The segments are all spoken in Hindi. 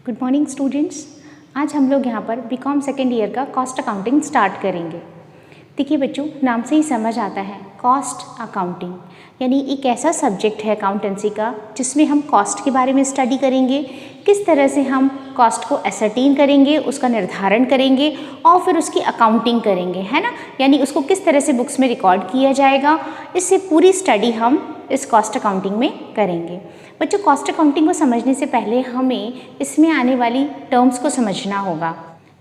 Good morning students. आज हम लोग यहाँ पर बीकॉम सेकेंड ईयर का कॉस्ट अकाउंटिंग स्टार्ट करेंगे। देखिए बच्चों, नाम से ही समझ आता है कॉस्ट अकाउंटिंग यानी एक ऐसा सब्जेक्ट है अकाउंटेंसी का जिसमें हम कॉस्ट के बारे में स्टडी करेंगे, किस तरह से हम कॉस्ट को एसर्टेन करेंगे, उसका निर्धारण करेंगे और फिर उसकी अकाउंटिंग करेंगे, है ना। यानी उसको किस तरह से बुक्स में रिकॉर्ड किया जाएगा, इससे पूरी स्टडी हम इस कॉस्ट अकाउंटिंग में करेंगे। बच्चों, कॉस्ट अकाउंटिंग को समझने से पहले हमें इसमें आने वाली टर्म्स को समझना होगा।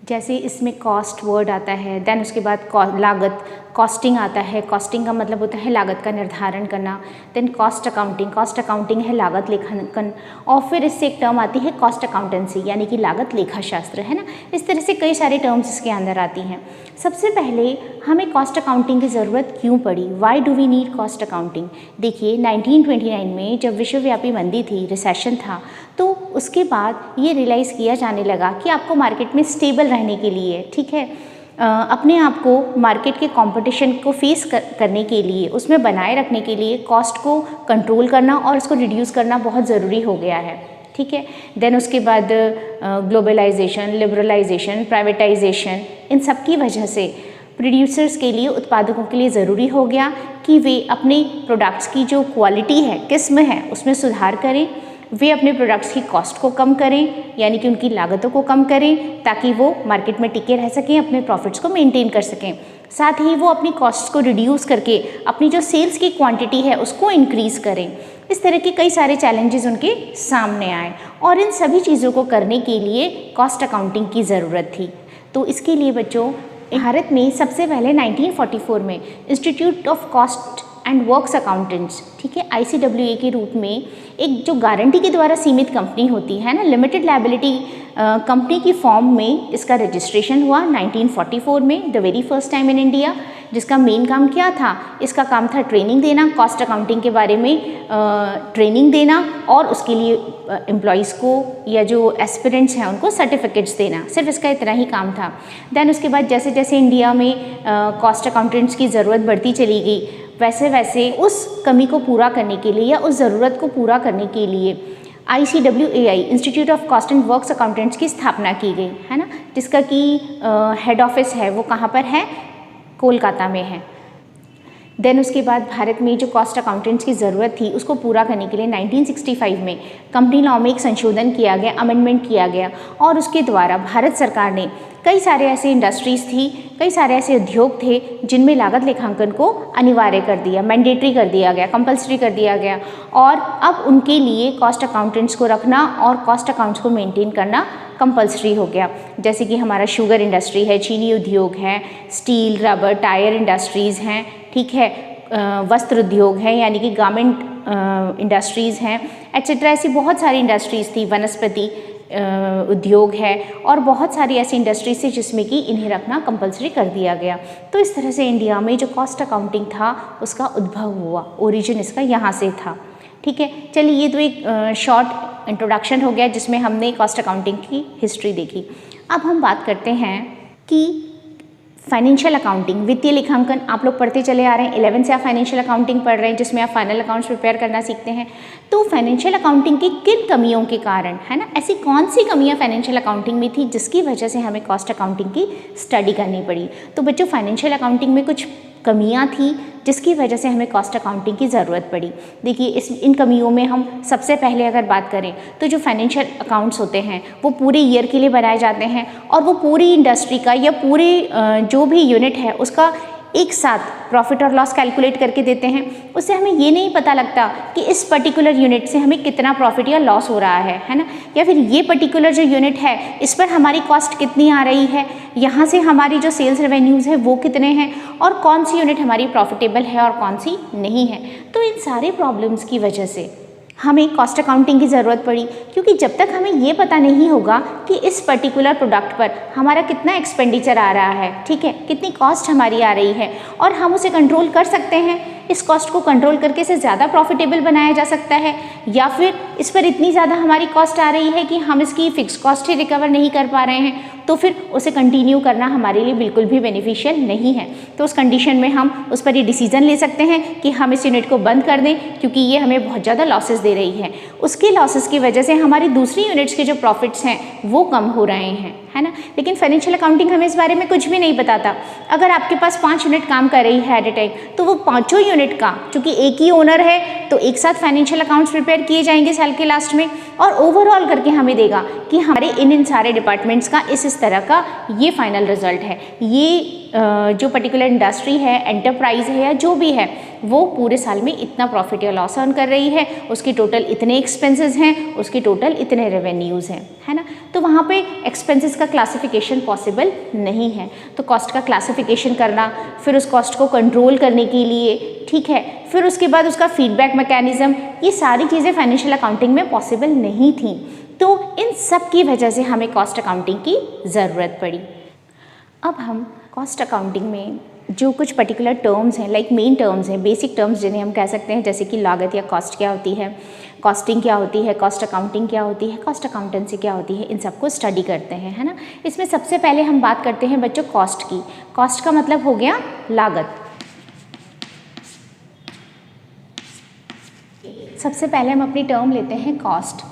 जैसे इसमें कॉस्ट वर्ड आता है, देन उसके बाद लागत, कॉस्टिंग आता है। कॉस्टिंग का मतलब होता है लागत का निर्धारण करना। देन कॉस्ट अकाउंटिंग है लागत लेखांकन। और फिर इससे एक टर्म आती है कॉस्ट अकाउंटेंसी यानी कि लागत लेखा शास्त्र, है ना। इस तरह से कई सारे टर्म्स इसके अंदर आती हैं। सबसे पहले हमें कॉस्ट अकाउंटिंग की ज़रूरत क्यों पड़ी, why do we need cost accounting. देखिए 1929 में जब विश्वव्यापी मंदी थी, रिसेशन था, तो उसके बाद ये रियलाइज़ किया जाने लगा कि आपको मार्केट में स्टेबल रहने के लिए, ठीक है, अपने आप को मार्केट के कंपटीशन को फेस करने के लिए, उसमें बनाए रखने के लिए कॉस्ट को कंट्रोल करना और उसको रिड्यूस करना बहुत ज़रूरी हो गया है, ठीक है। देन उसके बाद ग्लोबलाइजेशन, लिबरलाइजेशन, प्राइवेटाइजेशन, इन सब की वजह से प्रोड्यूसर्स के लिए, उत्पादकों के लिए ज़रूरी हो गया कि वे अपने प्रोडक्ट्स की जो क्वालिटी है, किस्म है, उसमें सुधार करें। वे अपने प्रोडक्ट्स की कॉस्ट को कम करें यानी कि उनकी लागतों को कम करें ताकि वो मार्केट में टिके रह सकें, अपने प्रॉफिट्स को मेंटेन कर सकें। साथ ही वो अपनी कॉस्ट को रिड्यूस करके अपनी जो सेल्स की क्वांटिटी है उसको इंक्रीज़ करें। इस तरह के कई सारे चैलेंजेस उनके सामने आए और इन सभी चीज़ों को करने के लिए कॉस्ट अकाउंटिंग की ज़रूरत थी। तो इसके लिए बच्चों, भारत में सबसे पहले 1944 में institute of cost and works accountants, ठीक है, ICWA के रूप में एक जो गारंटी के द्वारा सीमित कंपनी होती है ना, लिमिटेड लायबिलिटी कंपनी की फॉर्म में इसका रजिस्ट्रेशन हुआ 1944 में, the very first time in India. जिसका मेन काम क्या था, इसका काम था ट्रेनिंग देना, कॉस्ट अकाउंटिंग के बारे में ट्रेनिंग देना और उसके लिए एम्प्लॉयज़ को या जो एस्पिरेंट्स हैं उनको सर्टिफिकेट्स देना, सिर्फ इसका इतना ही काम था। देन उसके बाद जैसे जैसे इंडिया में कॉस्ट अकाउंटेंट्स की ज़रूरत बढ़ती चली गई, वैसे वैसे उस कमी को पूरा करने के लिए या उस ज़रूरत को पूरा करने के लिए ICWAI, institute of cost and works accountants की स्थापना की गई, है ना, जिसका कि हेड ऑफिस है वो कहाँ पर है, कोलकाता में है। देन उसके बाद भारत में जो कॉस्ट अकाउंटेंट्स की ज़रूरत थी उसको पूरा करने के लिए 1965 में कंपनी लॉ में एक संशोधन किया गया, अमेंडमेंट किया गया और उसके द्वारा भारत सरकार ने कई सारे ऐसे इंडस्ट्रीज़ थी, कई सारे ऐसे उद्योग थे जिनमें लागत लेखांकन को अनिवार्य कर दिया, मैंडेटरी कर दिया गया, कंपल्सरी कर दिया गया और अब उनके लिए कॉस्ट अकाउंटेंट्स को रखना और कॉस्ट अकाउंट्स को मेंटेन करना कंपल्सरी हो गया। जैसे कि हमारा शुगर इंडस्ट्री है, चीनी उद्योग है, स्टील, रबर, टायर इंडस्ट्रीज़ हैं, ठीक है, वस्त्र उद्योग है यानी कि गारमेंट इंडस्ट्रीज़ हैं, एट्सेट्रा। ऐसी बहुत सारी इंडस्ट्रीज़ थी, वनस्पति उद्योग है और बहुत सारी ऐसी इंडस्ट्रीज थी जिसमें कि इन्हें रखना कंपलसरी कर दिया गया। तो इस तरह से इंडिया में जो कॉस्ट अकाउंटिंग था उसका उद्भव हुआ, ओरिजिन इसका यहाँ से था, ठीक है। चलिए, ये तो एक शॉर्ट इंट्रोडक्शन हो गया जिसमें हमने कॉस्ट अकाउंटिंग की हिस्ट्री देखी। अब हम बात करते हैं कि फाइनेंशियल अकाउंटिंग, वित्तीय लेखांकन आप लोग पढ़ते चले आ रहे हैं। 11 से आप फाइनेंशियल अकाउंटिंग पढ़ रहे हैं जिसमें आप फाइनल अकाउंट्स प्रिपेयर करना सीखते हैं। तो फाइनेंशियल अकाउंटिंग की किन कमियों के कारण, है ना, ऐसी कौन सी कमियां फाइनेंशियल अकाउंटिंग में थी जिसकी वजह से हमें कॉस्ट अकाउंटिंग की स्टडी करनी पड़ी। तो बच्चों, फाइनेंशियल अकाउंटिंग में कुछ कमियां थी जिसकी वजह से हमें कॉस्ट अकाउंटिंग की ज़रूरत पड़ी। देखिए, इन कमियों में हम सबसे पहले अगर बात करें तो जो फाइनेंशियल अकाउंट्स होते हैं वो पूरे ईयर के लिए बनाए जाते हैं और वो पूरी इंडस्ट्री का या पूरे जो भी यूनिट है उसका एक साथ प्रॉफिट और लॉस कैलकुलेट करके देते हैं। उससे हमें ये नहीं पता लगता कि इस पर्टिकुलर यूनिट से हमें कितना प्रॉफिट या लॉस हो रहा है ना, या फिर ये पर्टिकुलर जो यूनिट है इस पर हमारी कॉस्ट कितनी आ रही है, यहाँ से हमारी जो सेल्स रेवेन्यूज़ है वो कितने हैं और कौन सी यूनिट हमारी प्रॉफिटेबल है और कौन सी नहीं है। तो इन सारे प्रॉब्लम्स की वजह से हमें कॉस्ट अकाउंटिंग की ज़रूरत पड़ी, क्योंकि जब तक हमें ये पता नहीं होगा कि इस पर्टिकुलर प्रोडक्ट पर हमारा कितना एक्सपेंडिचर आ रहा है, ठीक है, कितनी कॉस्ट हमारी आ रही है और हम उसे कंट्रोल कर सकते हैं, इस कॉस्ट को कंट्रोल करके इसे ज़्यादा प्रॉफिटेबल बनाया जा सकता है या फिर इस पर इतनी ज़्यादा हमारी कॉस्ट आ रही है कि हम इसकी फ़िक्स कॉस्ट ही रिकवर नहीं कर पा रहे हैं, तो फिर उसे कंटिन्यू करना हमारे लिए बिल्कुल भी बेनिफिशियल नहीं है। तो उस कंडीशन में हम उस पर ये डिसीजन ले सकते हैं कि हम इस यूनिट को बंद कर दें, क्योंकि ये हमें बहुत ज़्यादा लॉसेस दे रही है। उसके लॉसेस की वजह से हमारी दूसरी यूनिट्स के जो प्रॉफिट्स हैं वो कम हो रहे हैं, है ना। लेकिन फाइनेंशियल अकाउंटिंग हमें इस बारे में कुछ भी नहीं बताता। अगर आपके पास 5 यूनिट काम कर रही है एट ए टाइम, तो वो पाँचों यूनिट का, क्योंकि एक ही ओनर है, तो एक साथ फाइनेंशियल अकाउंट्स प्रिपेयर किए जाएंगे साल के लास्ट में, और ओवरऑल करके हमें देगा कि हमारे इन सारे डिपार्टमेंट्स का इस तरह का ये फाइनल रिजल्ट है। ये जो पर्टिकुलर इंडस्ट्री है, एंटरप्राइज है या जो भी है, वो पूरे साल में इतना प्रॉफिट या लॉस अर्न कर रही है, उसकी टोटल इतने एक्सपेंसेस हैं, उसकी टोटल इतने रेवेन्यूज़ हैं, है ना। तो वहाँ पे एक्सपेंसेस का क्लासिफिकेशन पॉसिबल नहीं है। तो कॉस्ट का क्लासिफिकेशन करना, फिर उस कॉस्ट को कंट्रोल करने के लिए, ठीक है, फिर उसके बाद उसका फीडबैक मैकेनिज्म, ये सारी चीज़ें फाइनेंशियल अकाउंटिंग में पॉसिबल नहीं थी। तो इन सब की वजह से हमें कॉस्ट अकाउंटिंग की ज़रूरत पड़ी। अब हम कॉस्ट अकाउंटिंग में जो कुछ पर्टिकुलर टर्म्स हैं, लाइक मेन टर्म्स हैं, बेसिक टर्म्स जिन्हें हम कह सकते हैं, जैसे कि लागत या कॉस्ट क्या होती है, कॉस्टिंग क्या होती है, कॉस्ट अकाउंटिंग क्या होती है, कॉस्ट अकाउंटेंसी क्या होती है, इन सबको स्टडी करते हैं, है ना। इसमें सबसे पहले हम बात करते हैं बच्चों कॉस्ट की। कॉस्ट का मतलब हो गया लागत। सबसे पहले हम अपनी टर्म लेते हैं cost.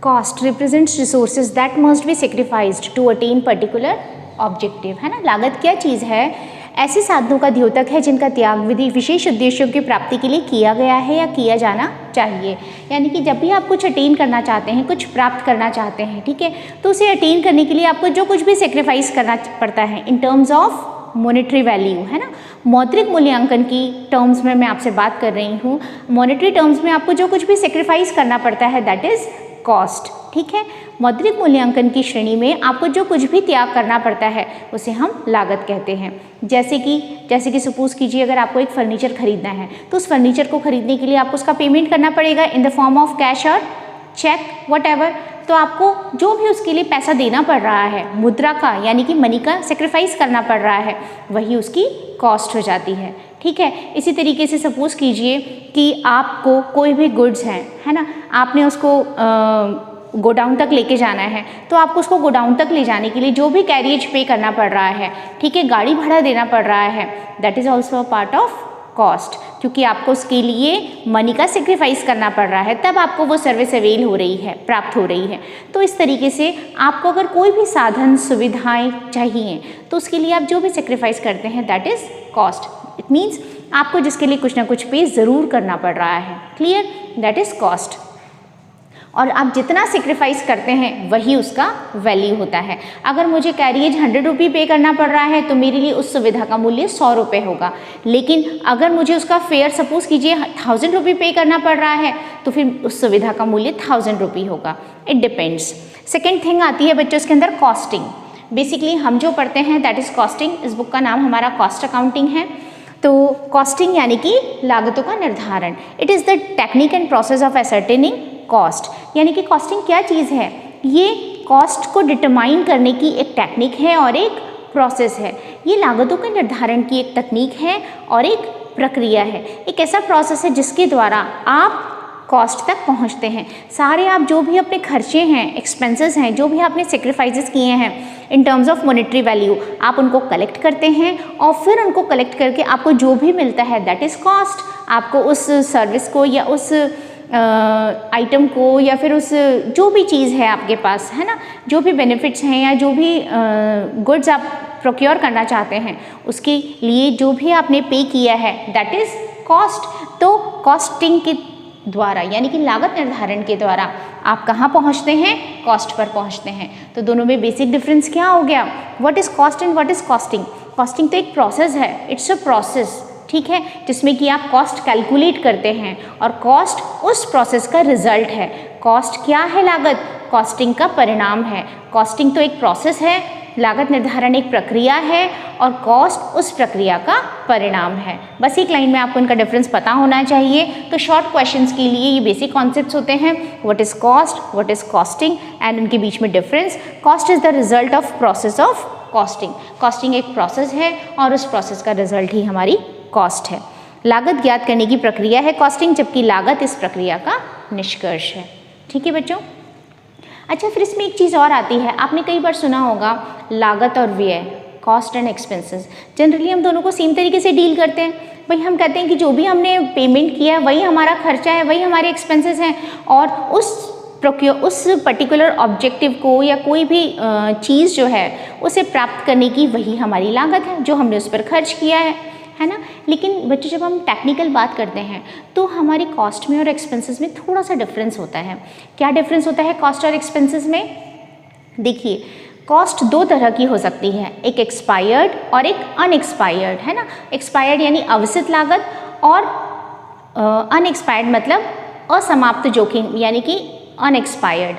Cost represents resources that must be sacrificed to attain particular objective, है ना। लागत क्या चीज़ है? ऐसे साधनों का द्योतक है जिनका त्याग विधि विशेष उद्देश्यों की प्राप्ति के लिए किया गया है या किया जाना चाहिए। यानी कि जब भी आप कुछ अटेन करना चाहते हैं, कुछ प्राप्त करना चाहते हैं, ठीक है, तो उसे अटेन करने के लिए आपको जो कुछ भी सेक्रीफाइस करना पड़ता है in terms of monetary value, है ना। मौद्रिक मूल्यांकन की टर्म्स में मैं आपसे बात कर रही हूँ। मॉनेटरी टर्म्स में आपको जो कुछ भी सेक्रीफाइस करना पड़ता है दैट इज़ कॉस्ट, ठीक है। मौद्रिक मूल्यांकन की श्रेणी में आपको जो कुछ भी त्याग करना पड़ता है उसे हम लागत कहते हैं। जैसे कि सपोज कीजिए, अगर आपको एक फर्नीचर खरीदना है, तो उस फर्नीचर को खरीदने के लिए आपको उसका पेमेंट करना पड़ेगा in the form of cash और चेक, वट। तो आपको जो भी उसके लिए पैसा देना पड़ रहा है, मुद्रा का यानी कि मनी का सेक्रीफाइस करना पड़ रहा है, वही उसकी कॉस्ट हो जाती है, ठीक है। इसी तरीके से सपोज कीजिए कि आपको कोई भी गुड्स हैं, है ना, आपने उसको गोडाउन तक लेके जाना है, तो आपको उसको गोडाउन तक ले जाने के लिए जो भी कैरियज पे करना पड़ रहा है, ठीक है, गाड़ी भाड़ा देना पड़ रहा है, that is also a part of cost, क्योंकि आपको उसके लिए मनी का सेक्रीफाइस करना पड़ रहा है, तब आपको वो सर्विस अवेल हो रही है, प्राप्त हो रही है। तो इस तरीके से आपको अगर कोई भी साधन सुविधाएं चाहिए, तो उसके लिए आप जो भी सेक्रीफाइस करते हैं that is cost. It means आपको जिसके लिए कुछ ना कुछ पे ज़रूर करना पड़ रहा है, क्लियर, दैट इज़ कॉस्ट। और आप जितना सेक्रीफाइस करते हैं वही उसका वैल्यू होता है। अगर मुझे कैरियज 100 रुपये पे करना पड़ रहा है तो मेरे लिए उस सुविधा का मूल्य 100 रुपये होगा, लेकिन अगर मुझे उसका फेयर सपोज कीजिए 1000 रुपये पे करना पड़ रहा है तो फिर उस सुविधा का मूल्य 1000 रुपये होगा। It depends. सेकेंड थिंग आती है बच्चों इसके अंदर कॉस्टिंग। बेसिकली हम जो पढ़ते हैं दैट इज़ कॉस्टिंग। इस बुक का नाम हमारा कॉस्ट अकाउंटिंग है। तो कॉस्टिंग यानी कि लागतों का निर्धारण। It is the technique and process of ascertaining cost. यानी कि कॉस्टिंग क्या चीज़ है? ये कॉस्ट को डिटरमाइन करने की एक टेक्निक है और एक प्रोसेस है। ये लागतों के निर्धारण की एक तकनीक है और एक प्रक्रिया है। एक ऐसा प्रोसेस है जिसके द्वारा आप कॉस्ट तक पहुंचते हैं। सारे आप जो भी अपने खर्चे हैं, एक्सपेंसेस हैं, जो भी आपने सेक्रीफाइसेस किए हैं in terms of monetary value, आप उनको कलेक्ट करते हैं और फिर उनको कलेक्ट करके आपको जो भी मिलता है दैट इज़ कॉस्ट। आपको उस सर्विस को या उस आइटम को या फिर उस जो भी चीज़ है आपके पास, है ना, जो भी बेनिफिट्स हैं या जो भी गुड्स आप प्रोक्योर करना चाहते हैं उसके लिए जो भी आपने पे किया है दैट इज़ कॉस्ट। तो कॉस्टिंग के द्वारा यानी कि लागत निर्धारण के द्वारा आप कहाँ पहुँचते हैं? कॉस्ट पर पहुँचते हैं। तो दोनों में बेसिक डिफरेंस क्या हो गया? What is cost and what is costing? Costing तो एक प्रोसेस है, इट्स अ प्रोसेस, ठीक है, जिसमें कि आप कॉस्ट कैलकुलेट करते हैं और कॉस्ट उस प्रोसेस का रिजल्ट है। कॉस्ट क्या है? लागत कॉस्टिंग का परिणाम है। कॉस्टिंग तो एक प्रोसेस है, लागत निर्धारण एक प्रक्रिया है और कॉस्ट उस प्रक्रिया का परिणाम है। बस एक लाइन में आपको इनका डिफरेंस पता होना चाहिए। तो शॉर्ट क्वेश्चंस के लिए ये बेसिक कॉन्सेप्ट्स होते हैं। What is cost, what is costing and उनके बीच में difference. Cost is the result of process of costing. Costing एक प्रोसेस है और उस प्रोसेस का रिजल्ट ही हमारी कॉस्ट है। लागत ज्ञात करने की प्रक्रिया है कॉस्टिंग, जबकि लागत इस प्रक्रिया का निष्कर्ष है। ठीक है बच्चों। अच्छा, फिर इसमें एक चीज़ और आती है, आपने कई बार सुना होगा लागत और व्यय, कॉस्ट एंड एक्सपेंसेस। जनरली हम दोनों को सेम तरीके से डील करते हैं। भाई हम कहते हैं कि जो भी हमने पेमेंट किया है वही हमारा खर्चा है, वही हमारे एक्सपेंसेस हैं, और उस पर्टिकुलर ऑब्जेक्टिव को या कोई भी चीज़ जो है उसे प्राप्त करने की वही हमारी लागत है जो हमने उस पर खर्च किया है ना। लेकिन बच्चों, जब हम टेक्निकल बात करते हैं तो हमारी कॉस्ट में और एक्सपेंसेस में थोड़ा सा डिफरेंस होता है। क्या डिफरेंस होता है कॉस्ट और एक्सपेंसेस में? देखिए, कॉस्ट दो तरह की हो सकती है, एक एक्सपायर्ड और एक अनएक्सपायर्ड, है ना। एक्सपायर्ड यानी अवसित लागत, और अनएक्सपायर्ड मतलब असमाप्त जोखिम यानी कि अनएक्सपायर्ड।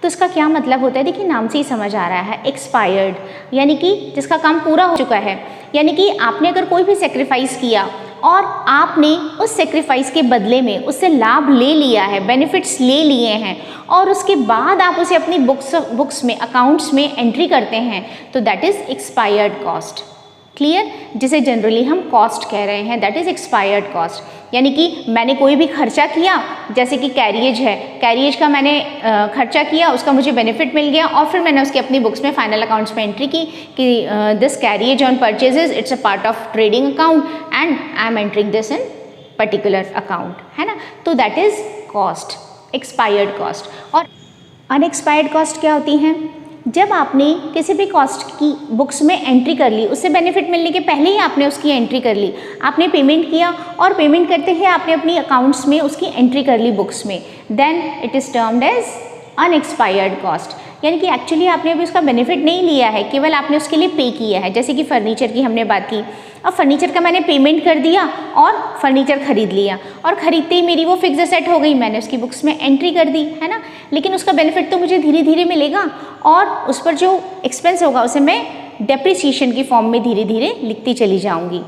तो इसका क्या मतलब होता है? देखिए, नाम से ही समझ आ रहा है, एक्सपायर्ड यानी कि जिसका काम पूरा हो चुका है, यानी कि आपने अगर कोई भी सेक्रीफाइस किया और आपने उस सेक्रीफाइस के बदले में उससे लाभ ले लिया है, बेनिफिट्स ले लिए हैं, और उसके बाद आप उसे अपनी बुक्स में, अकाउंट्स में एंट्री करते हैं, तो that is expired cost. Clear? जिसे जनरली हम कॉस्ट कह रहे हैं, दैट इज़ एक्सपायर्ड कॉस्ट। यानी कि मैंने कोई भी खर्चा किया, जैसे कि कैरियज है, कैरियज का मैंने खर्चा किया, उसका मुझे बेनिफिट मिल गया, और फिर मैंने उसकी अपनी बुक्स में फाइनल अकाउंट्स में एंट्री की कि this carriage on purchases it's a part of trading account and I am entering this in particular account, है ना। तो that is cost, expired cost. और अनएक्सपायर्ड कॉस्ट क्या होती हैं? जब आपने किसी भी कॉस्ट की बुक्स में एंट्री कर ली, उससे बेनिफिट मिलने के पहले ही आपने उसकी एंट्री कर ली, आपने पेमेंट किया और पेमेंट करते ही आपने अपनी अकाउंट्स में उसकी एंट्री कर ली बुक्स में, then it is termed as unexpired cost. यानी कि एक्चुअली आपने अभी उसका बेनिफिट नहीं लिया है, केवल आपने उसके लिए पे किया है। जैसे कि फर्नीचर की हमने बात की, अब फर्नीचर का मैंने पेमेंट कर दिया और फर्नीचर खरीद लिया, और ख़रीदते ही मेरी वो फिक्स एसेट हो गई, मैंने उसकी बुक्स में एंट्री कर दी, है ना। लेकिन उसका बेनिफिट तो मुझे धीरे धीरे मिलेगा, और उस पर जो एक्सपेंस होगा उसे मैं डेप्रिसिएशन की फॉर्म में धीरे धीरे लिखती चली जाऊँगी।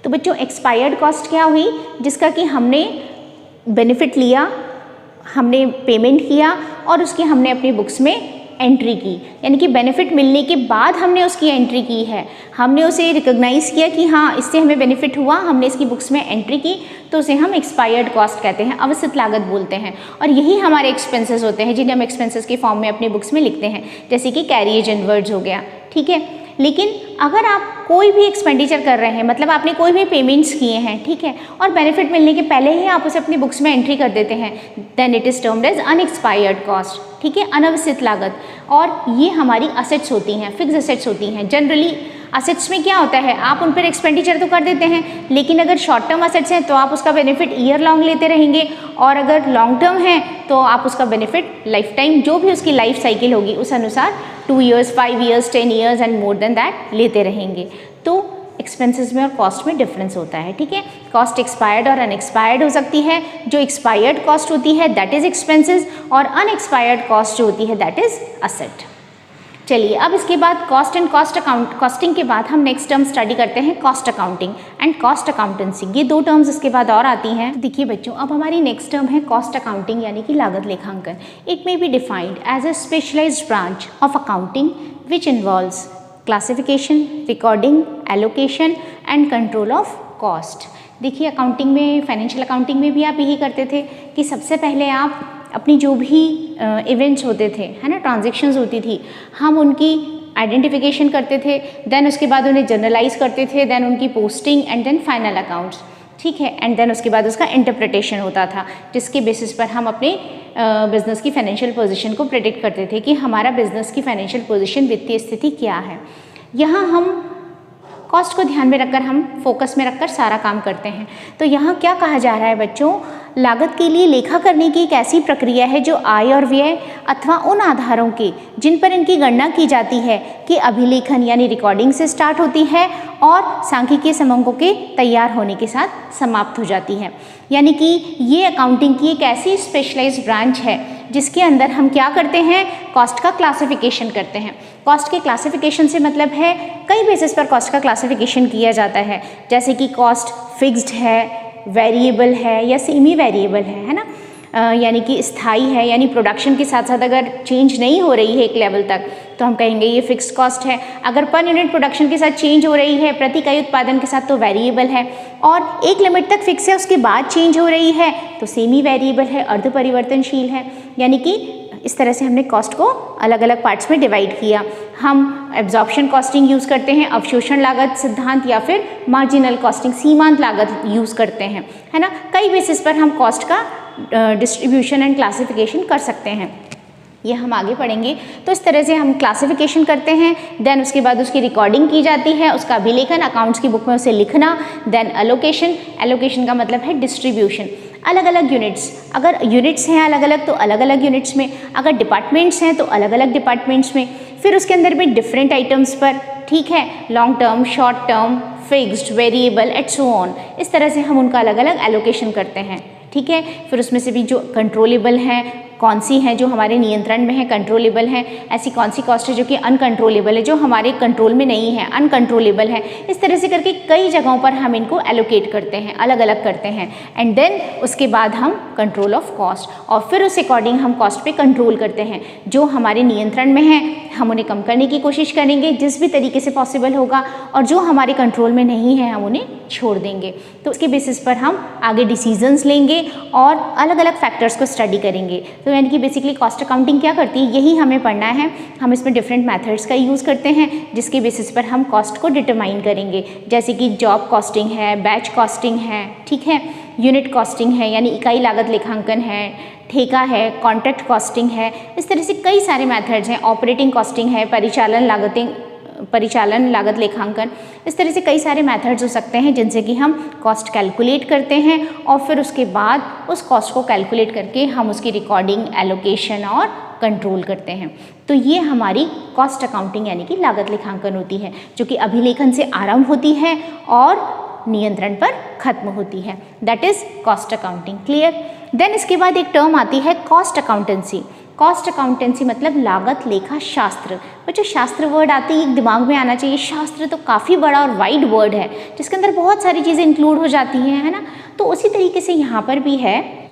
तो बच्चों, एक्सपायर्ड कॉस्ट क्या हुई? जिसका कि हमने बेनिफिट लिया, हमने पेमेंट किया और उसकी हमने अपनी बुक्स में एंट्री की, यानी कि बेनिफिट मिलने के बाद हमने उसकी एंट्री की है, हमने उसे रिकॉग्नाइज़ किया कि हाँ इससे हमें बेनिफिट हुआ, हमने इसकी बुक्स में एंट्री की, तो उसे हम एक्सपायर्ड कॉस्ट कहते हैं, अवसित लागत बोलते हैं। और यही हमारे एक्सपेंसेस होते हैं जिन्हें हम एक्सपेंसेस के फॉर्म में अपनी बुक्स में लिखते हैं, जैसे कि कैरियज इनवर्ड्स हो गया, ठीक है। लेकिन अगर आप कोई भी एक्सपेंडिचर कर रहे हैं, मतलब आपने कोई भी पेमेंट्स किए हैं, ठीक है, और बेनिफिट मिलने के पहले ही आप उसे अपनी बुक्स में एंट्री कर देते हैं, then it is termed as unexpired cost, ठीक है, अनवसित लागत। और ये हमारी असेट्स होती हैं, फिक्स असेट्स होती हैं। जनरली असेट्स में क्या होता है, आप उन पर एक्सपेंडिचर तो कर देते हैं, लेकिन अगर शॉर्ट टर्म असेट्स हैं तो आप उसका बेनिफिट ईयर लॉन्ग लेते रहेंगे, और अगर लॉन्ग टर्म है तो आप उसका बेनिफिट लाइफ टाइम, जो भी उसकी लाइफ साइकिल होगी उस अनुसार 2 years, 5 years, 10 years and more than that लेते रहेंगे। तो एक्सपेंसेस में और कॉस्ट में डिफरेंस होता है, ठीक है। कॉस्ट एक्सपायर्ड और अनएक्सपायर्ड हो सकती है। जो एक्सपायर्ड कॉस्ट होती है दैट इज़ एक्सपेंसेस, और अनएक्सपायर्ड कॉस्ट जो होती है दैट इज़ असेट। चलिए, अब इसके बाद कॉस्ट एंड कॉस्टिंग के बाद हम नेक्स्ट टर्म स्टडी करते हैं cost accounting and cost accountancy. ये 2 टर्म्स इसके बाद और आती हैं। देखिए बच्चों, अब हमारी नेक्स्ट टर्म है कॉस्ट अकाउंटिंग यानी कि लागत लेखांकन। It may be defined as a specialised branch of accounting which involves classification, recording, allocation and control of cost. देखिए, अकाउंटिंग में, फाइनेंशियल अकाउंटिंग में भी आप यही करते थे कि सबसे पहले आप अपनी जो भी इवेंट्स होते थे, है ना, ट्रांजेक्शन्स होती थी, हम उनकी आइडेंटिफिकेशन करते थे, देन उसके बाद उन्हें जर्नलाइज करते थे, देन उनकी posting and then final accounts, ठीक है। एंड देन उसके बाद उसका इंटरप्रिटेशन होता था, जिसके बेसिस पर हम अपने बिजनेस की फाइनेंशियल पोजीशन को प्रेडिक्ट करते थे कि हमारा बिजनेस की फाइनेंशियल पोजीशन, वित्तीय स्थिति क्या है। यहाँ हम कॉस्ट को ध्यान में रखकर, हम फोकस में रखकर सारा काम करते हैं। तो यहाँ क्या कहा जा रहा है बच्चों, लागत के लिए लेखा करने की एक ऐसी प्रक्रिया है जो आय और व्यय अथवा उन आधारों के जिन पर इनकी गणना की जाती है कि अभिलेखन यानी रिकॉर्डिंग से स्टार्ट होती है और सांख्यिकीय समंकों के तैयार होने के साथ समाप्त हो जाती है। यानी कि ये अकाउंटिंग की एक ऐसी स्पेशलाइज्ड ब्रांच है जिसके अंदर हम क्या करते हैं, कॉस्ट का क्लासिफिकेशन करते हैं। कॉस्ट के क्लासिफिकेशन से मतलब है कई बेसिस पर कॉस्ट का क्लासिफिकेशन किया जाता है, जैसे कि कॉस्ट फिक्स्ड है, वेरिएबल है या सेमी वेरिएबल है ना। यानी कि स्थायी है, यानी प्रोडक्शन के साथ साथ अगर चेंज नहीं हो रही है एक लेवल तक तो हम कहेंगे ये फिक्स्ड कॉस्ट है। अगर पर यूनिट प्रोडक्शन के साथ चेंज हो रही है, प्रति इकाई उत्पादन के साथ, तो वेरिएबल है। और एक लिमिट तक फिक्स है, उसके बाद चेंज हो रही है तो सेमी वेरिएबल है, अर्ध परिवर्तनशील है। यानी कि इस तरह से हमने कॉस्ट को अलग अलग पार्ट्स में डिवाइड किया। हम एब्जॉर्प्शन कॉस्टिंग यूज़ करते हैं, अवशोषण लागत सिद्धांत, या फिर मार्जिनल कॉस्टिंग, सीमांत लागत यूज़ करते हैं, है ना। कई बेसिस पर हम कॉस्ट का डिस्ट्रीब्यूशन एंड क्लासिफिकेशन कर सकते हैं, ये हम आगे पढ़ेंगे। तो इस तरह से हम क्लासिफिकेशन करते हैं, देन उसके बाद उसकी रिकॉर्डिंग की जाती है, उसका अभिलेखन, अकाउंट्स की बुक में उसे लिखना, देन एलोकेशन। एलोकेशन का मतलब है डिस्ट्रीब्यूशन। अलग अलग यूनिट्स, अगर यूनिट्स हैं अलग अलग तो अलग अलग यूनिट्स में, अगर डिपार्टमेंट्स हैं तो अलग अलग डिपार्टमेंट्स में, फिर उसके अंदर भी डिफरेंट आइटम्स पर, ठीक है, long term, short term, fixed, variable eight so on. इस तरह से हम उनका अलग अलग एलोकेशन करते हैं, ठीक है। फिर उसमें से भी जो कंट्रोलेबल हैं, कौन सी हैं जो हमारे नियंत्रण में है, कंट्रोलेबल हैं, ऐसी कौन सी कॉस्ट है जो कि अनकंट्रोलेबल है, जो हमारे कंट्रोल में नहीं है, अनकंट्रोलेबल है। इस तरह से करके कई जगहों पर हम इनको एलोकेट करते हैं, अलग अलग करते हैं, एंड देन उसके बाद हम कंट्रोल ऑफ कॉस्ट, और फिर उस अकॉर्डिंग हम कॉस्ट पे कंट्रोल करते हैं। जो हमारे नियंत्रण में है हम उन्हें कम करने की कोशिश करेंगे जिस भी तरीके से पॉसिबल होगा, और जो हमारे कंट्रोल में नहीं है हम उन्हें छोड़ देंगे। तो उसके बेसिस पर हम आगे डिसीजंस लेंगे और अलग अलग फैक्टर्स को स्टडी करेंगे। तो यानी कि बेसिकली कॉस्ट अकाउंटिंग क्या करती है, यही हमें पढ़ना है। हम इसमें डिफरेंट मेथड्स का यूज़ करते हैं जिसके बेसिस पर हम कॉस्ट को डिटरमाइन करेंगे, जैसे कि जॉब कॉस्टिंग है, बैच कॉस्टिंग है, ठीक है, यूनिट कॉस्टिंग है यानी इकाई लागत लेखांकन है, ठेका है, कॉन्ट्रैक्ट कॉस्टिंग है। इस तरह से कई सारे मेथड्स हैं, ऑपरेटिंग कॉस्टिंग है, परिचालन लागत लेखांकन। इस तरह से कई सारे मेथड्स हो सकते हैं जिनसे कि हम कॉस्ट कैलकुलेट करते हैं, और फिर उसके बाद उस कॉस्ट को कैलकुलेट करके हम उसकी रिकॉर्डिंग, एलोकेशन और कंट्रोल करते हैं। तो ये हमारी कॉस्ट अकाउंटिंग यानी कि लागत लेखांकन होती है, जो कि अभिलेखन से आरंभ होती है और नियंत्रण पर खत्म होती है। That is cost accounting. Clear. Then इसके बाद एक टर्म आती है कॉस्ट अकाउंटेंसी। कॉस्ट अकाउंटेंसी मतलब लागत लेखा शास्त्र। जो शास्त्र वर्ड आती है दिमाग में आना चाहिए, शास्त्र तो काफ़ी बड़ा और वाइड वर्ड है जिसके अंदर बहुत सारी चीज़ें इंक्लूड हो जाती हैं, है ना। तो उसी तरीके से यहाँ पर भी है।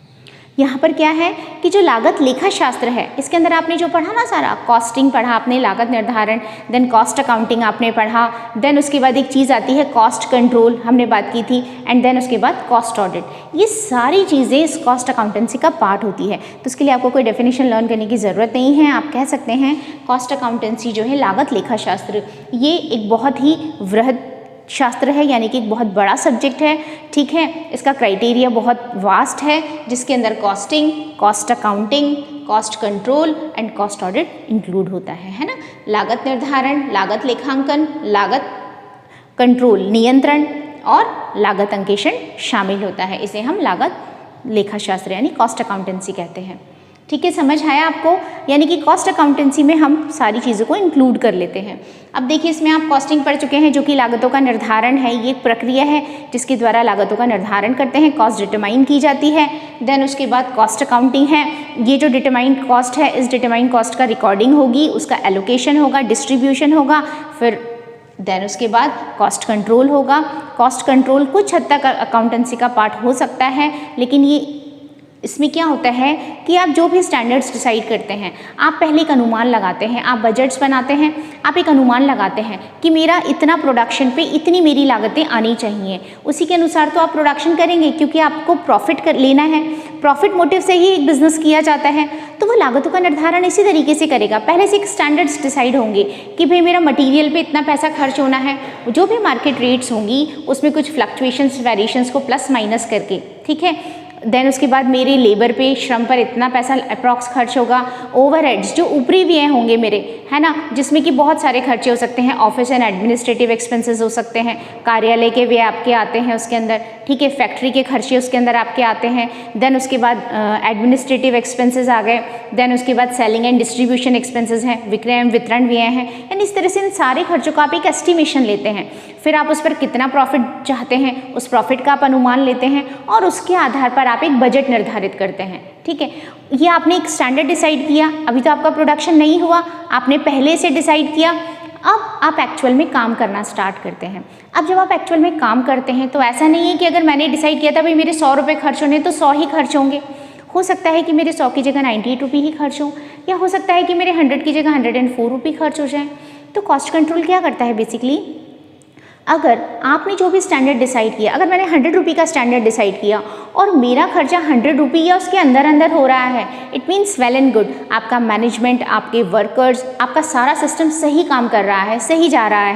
यहाँ पर क्या है कि जो लागत लेखा शास्त्र है इसके अंदर आपने जो पढ़ा ना सारा, कॉस्टिंग पढ़ा आपने, लागत निर्धारण, देन कॉस्ट अकाउंटिंग आपने पढ़ा, देन उसके बाद एक चीज़ आती है कॉस्ट कंट्रोल, हमने बात की थी, एंड देन उसके बाद कॉस्ट ऑडिट। ये सारी चीज़ें इस कॉस्ट अकाउंटेंसी का पार्ट होती है। तो इसके लिए आपको कोई डेफिनेशन लर्न करने की ज़रूरत नहीं है। आप कह सकते हैं कॉस्ट अकाउंटेंसी जो है लागत लेखा शास्त्र, ये एक बहुत ही वृहद शास्त्र है, यानी कि एक बहुत बड़ा सब्जेक्ट है, ठीक है। इसका क्राइटेरिया बहुत वास्ट है जिसके अंदर costing, cost accounting, cost control and cost audit include होता है ना। लागत निर्धारण, लागत लेखांकन, लागत कंट्रोल नियंत्रण और लागत अंकेक्षण शामिल होता है। इसे हम लागत लेखा शास्त्र यानी कॉस्ट अकाउंटेंसी कहते हैं। ठीक है, समझ आया आपको। यानी कि कॉस्ट अकाउंटेंसी में हम सारी चीज़ों को इंक्लूड कर लेते हैं। अब देखिए इसमें आप कॉस्टिंग पढ़ चुके हैं जो कि लागतों का निर्धारण है। ये एक प्रक्रिया है जिसके द्वारा लागतों का निर्धारण करते हैं, कॉस्ट डिटरमाइन की जाती है। देन उसके बाद कॉस्ट अकाउंटिंग है। ये जो डिटरमाइंड कॉस्ट है, इस डिटरमाइंड कॉस्ट का रिकॉर्डिंग होगी, उसका एलोकेशन होगा, डिस्ट्रीब्यूशन होगा, फिर देन उसके बाद कॉस्ट कंट्रोल होगा। कॉस्ट कंट्रोल कुछ हद तक अकाउंटेंसी का पार्ट हो सकता है, लेकिन ये इसमें क्या होता है कि आप जो भी स्टैंडर्ड्स डिसाइड करते हैं, आप पहले एक अनुमान लगाते हैं, आप बजट्स बनाते हैं, आप एक अनुमान लगाते हैं कि मेरा इतना प्रोडक्शन पे इतनी मेरी लागतें आनी चाहिए। उसी के अनुसार तो आप प्रोडक्शन करेंगे क्योंकि आपको प्रॉफिट लेना है। प्रॉफिट मोटिव से ही एक बिजनेस किया जाता है, तो वो लागतों का निर्धारण इसी तरीके से करेगा। पहले से एक स्टैंडर्ड्स डिसाइड होंगे कि भाई मेरा मटीरियल पे इतना पैसा खर्च होना है, जो भी मार्केट रेट्स होंगी उसमें कुछ फ्लक्चुएशंस, वेरिएशंस को प्लस माइनस करके, ठीक है। देन उसके बाद मेरे लेबर पे, श्रम पर इतना पैसा अप्रॉक्स खर्च होगा। ओवरहेड्स जो ऊपरी व्यय होंगे मेरे, है ना, जिसमें कि बहुत सारे खर्चे हो सकते हैं, ऑफिस एंड एडमिनिस्ट्रेटिव एक्सपेंसेस हो सकते हैं, कार्यालय के व्यय आपके आते हैं उसके अंदर, ठीक है, फैक्ट्री के खर्चे उसके अंदर आपके आते हैं। देन उसके बाद एडमिनिस्ट्रेटिव एक्सपेंसेस आ गए। देन उसके बाद सेलिंग एंड डिस्ट्रीब्यूशन एक्सपेंसेस हैं, विक्रय एवं वितरण व्यय हैं। यानी इस तरह से इन सारे खर्चों का आप एक एस्टिमेशन लेते हैं, फिर आप उस पर कितना प्रॉफिट चाहते हैं, उस प्रॉफिट का आप अनुमान लेते हैं और उसके आधार पर आप एक बजट निर्धारित करते हैं, ठीक है। ये आपने एक स्टैंडर्ड डिसाइड किया, अभी तो आपका प्रोडक्शन नहीं हुआ, आपने पहले से डिसाइड किया। अब आप एक्चुअल में काम करना स्टार्ट करते हैं। अब जब आप एक्चुअल में काम करते हैं तो ऐसा नहीं है कि अगर मैंने डिसाइड किया था भाई मेरे 100 रुपये खर्च होने तो 100 ही खर्च होंगे। हो सकता है कि मेरे 100 की जगह 98 रुपये ही खर्च हो, या हो सकता है कि मेरे 100 की जगह 104 रुपये खर्च हो जाए। तो कॉस्ट कंट्रोल क्या करता है बेसिकली, अगर आपने जो भी स्टैंडर्ड डिसाइड किया, अगर मैंने 100 रुपये का स्टैंडर्ड डिसाइड किया और मेरा खर्चा 100 रुपये या उसके अंदर अंदर हो रहा है, it means well and good, आपका मैनेजमेंट, आपके वर्कर्स, आपका सारा सिस्टम सही काम कर रहा है, सही जा रहा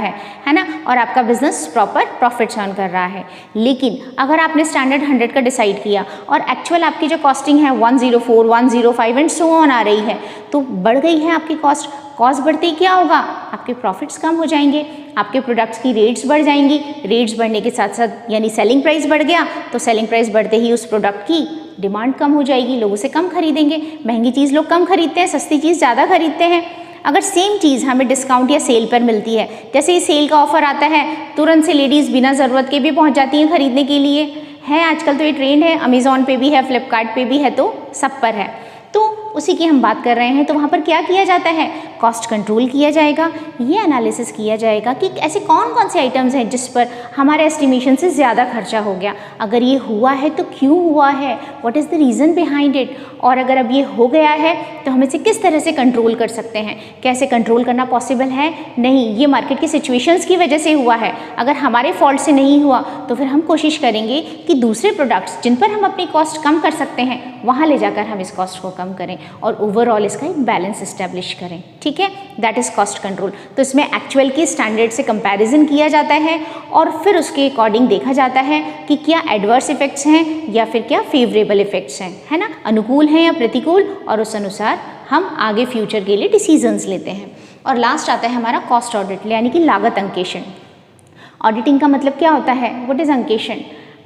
है ना, और आपका बिजनेस प्रॉपर प्रॉफिट्स अर्न कर रहा है। लेकिन अगर आपने स्टैंडर्ड 100 का डिसाइड किया और एक्चुअल आपकी जो कॉस्टिंग है 104, 105 एंड सो ऑन आ रही है, तो बढ़ गई है आपकी कॉस्ट बढ़ते ही क्या होगा, आपके प्रॉफिट्स कम हो जाएंगे, आपके प्रोडक्ट्स की रेट्स बढ़ जाएंगी, रेट्स बढ़ने के साथ साथ यानी सेलिंग प्राइस बढ़ गया, तो सेलिंग प्राइस बढ़ते ही उस प्रोडक्ट की डिमांड कम हो जाएगी, लोग उसे कम खरीदेंगे, महंगी चीज़ लोग कम खरीदते हैं, सस्ती चीज़ ज़्यादा खरीदते हैं। अगर सेम चीज़ हमें डिस्काउंट या सेल पर मिलती है, जैसे ही सेल का ऑफर आता है तुरंत से लेडीज़ बिना ज़रूरत के भी पहुँच जाती हैं खरीदने के लिए, है आजकल तो ये ट्रेंड है, अमेज़ॉन पे भी है, फ्लिपकार्ट पे भी है, तो सब पर है, तो उसी की हम बात कर रहे हैं। तो वहाँ पर क्या किया जाता है, कॉस्ट कंट्रोल किया जाएगा, ये एनालिसिस किया जाएगा कि ऐसे कौन कौन से आइटम्स हैं जिस पर हमारे एस्टिमेशन से ज़्यादा खर्चा हो गया, अगर ये हुआ है तो क्यों हुआ है, what is the reason behind it, और अगर अब ये हो गया है तो हम इसे किस तरह से कंट्रोल कर सकते हैं, कैसे कंट्रोल करना पॉसिबल है, नहीं ये मार्केट की सिचुएशंस की वजह से हुआ है, अगर हमारे फॉल्ट से नहीं हुआ तो फिर हम कोशिश करेंगे कि दूसरे प्रोडक्ट्स जिन पर हम अपनी कॉस्ट कम कर सकते हैं वहाँ ले जाकर हम इस कॉस्ट को कम करें और ओवरऑल इसका एक बैलेंस इस्टेब्लिश करें। ठीक है, दैट इज़ कॉस्ट कंट्रोल। तो इसमें एक्चुअल की स्टैंडर्ड से कंपैरिजन किया जाता है और फिर उसके अकॉर्डिंग देखा जाता है कि क्या एडवर्स इफेक्ट्स हैं या फिर क्या फेवरेबल इफेक्ट्स हैं, है ना, अनुकूल हैं या प्रतिकूल, और उस अनुसार हम आगे फ्यूचर के लिए डिसीजंस लेते हैं। और लास्ट आता है हमारा कॉस्ट ऑडिट, यानी कि लागत अंकेक्षण। ऑडिटिंग का मतलब क्या होता है, व्हाट इज़ अंकेक्षण?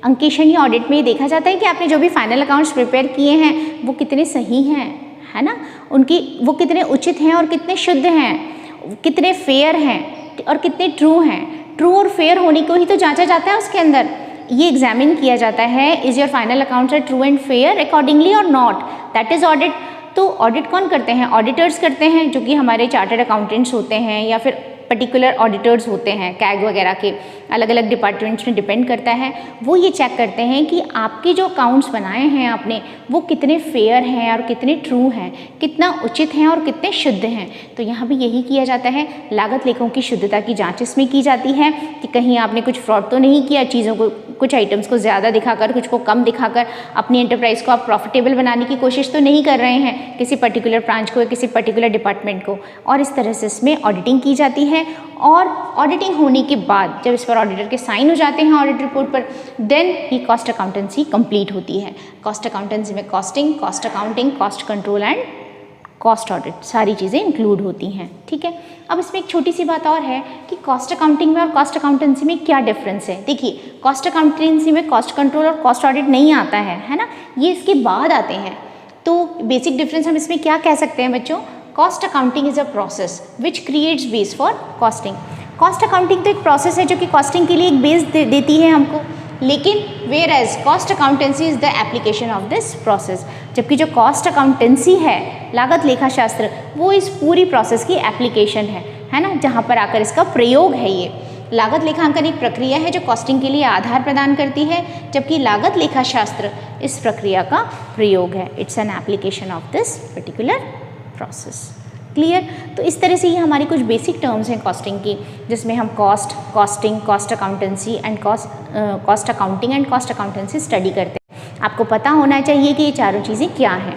अंकेक्षण या ऑडिट में देखा जाता है कि आपने जो भी फाइनल अकाउंट्स प्रिपेयर किए हैं वो कितने सही हैं, है ना, उनकी वो कितने उचित हैं और कितने शुद्ध हैं, कितने फेयर हैं और कितने ट्रू हैं। ट्रू और फेयर होने को ही तो जांचा जाता है उसके अंदर, ये एग्जामिन किया जाता है, is your final accounts are true and fair accordingly और नॉट, दैट इज़ ऑडिट। तो ऑडिट कौन करते हैं, ऑडिटर्स करते हैं, जो कि हमारे चार्टर्ड अकाउंटेंट्स होते हैं या फिर पर्टिकुलर ऑडिटर्स होते हैं, कैग वगैरह के अलग अलग डिपार्टमेंट्स में डिपेंड करता है। वो ये चेक करते हैं कि आपके जो अकाउंट्स बनाए हैं आपने वो कितने फेयर हैं और कितने ट्रू हैं, कितना उचित हैं और कितने शुद्ध हैं। तो यहाँ भी यही किया जाता है, लागत लेखों की शुद्धता की जांच इसमें की जाती है कि कहीं आपने कुछ फ्रॉड तो नहीं किया, चीज़ों को, कुछ आइटम्स को ज़्यादा दिखाकर, कुछ को कम दिखाकर अपनी एंटरप्राइज को आप प्रॉफिटेबल बनाने की कोशिश तो नहीं कर रहे हैं किसी पर्टिकुलर ब्रांच को या किसी पर्टिकुलर डिपार्टमेंट को। और इस तरह से इसमें ऑडिटिंग की जाती है और ऑडिटिंग होने के बाद जब इस पर ऑडिटर के साइन हो जाते हैं ऑडिट रिपोर्ट पर, देन ही कॉस्ट अकाउंटेंसी कंप्लीट होती है। कॉस्ट अकाउंटेंसी में costing, cost accounting, cost control and cost audit सारी चीज़ें इंक्लूड होती हैं। ठीक है, अब इसमें एक छोटी सी बात और है कि कॉस्ट अकाउंटिंग में और कॉस्ट अकाउंटेंसी में क्या डिफरेंस है। देखिए, कॉस्ट अकाउंटेंसी में कॉस्ट कंट्रोल और कॉस्ट ऑडिट नहीं आता है ना, ये इसके बाद आते हैं। तो बेसिक डिफरेंस हम इसमें क्या कह सकते हैं बच्चों, cost accounting is a process which creates base for costing. Cost accounting तो एक प्रोसेस है जो कि कॉस्टिंग के लिए एक बेस देती है हमको, लेकिन whereas cost accountancy is the application of this process, जबकि जो कॉस्ट अकाउंटेंसी है, लागत लेखा शास्त्र, वो इस पूरी प्रोसेस की एप्लीकेशन है ना, जहाँ पर आकर इसका प्रयोग है। ये लागत लेखांकन एक प्रक्रिया है जो कॉस्टिंग के लिए आधार प्रदान करती है, जबकि लागत लेखा शास्त्र इस प्रक्रिया का प्रयोग है, it's an application of this particular process. Clear? तो इस तरह से ये हमारी कुछ बेसिक टर्म्स हैं कॉस्टिंग की, जिसमें हम cost, costing, cost accountancy and cost accounting and cost accountancy study करते हैं। आपको पता होना चाहिए कि ये चारों चीज़ें क्या हैं।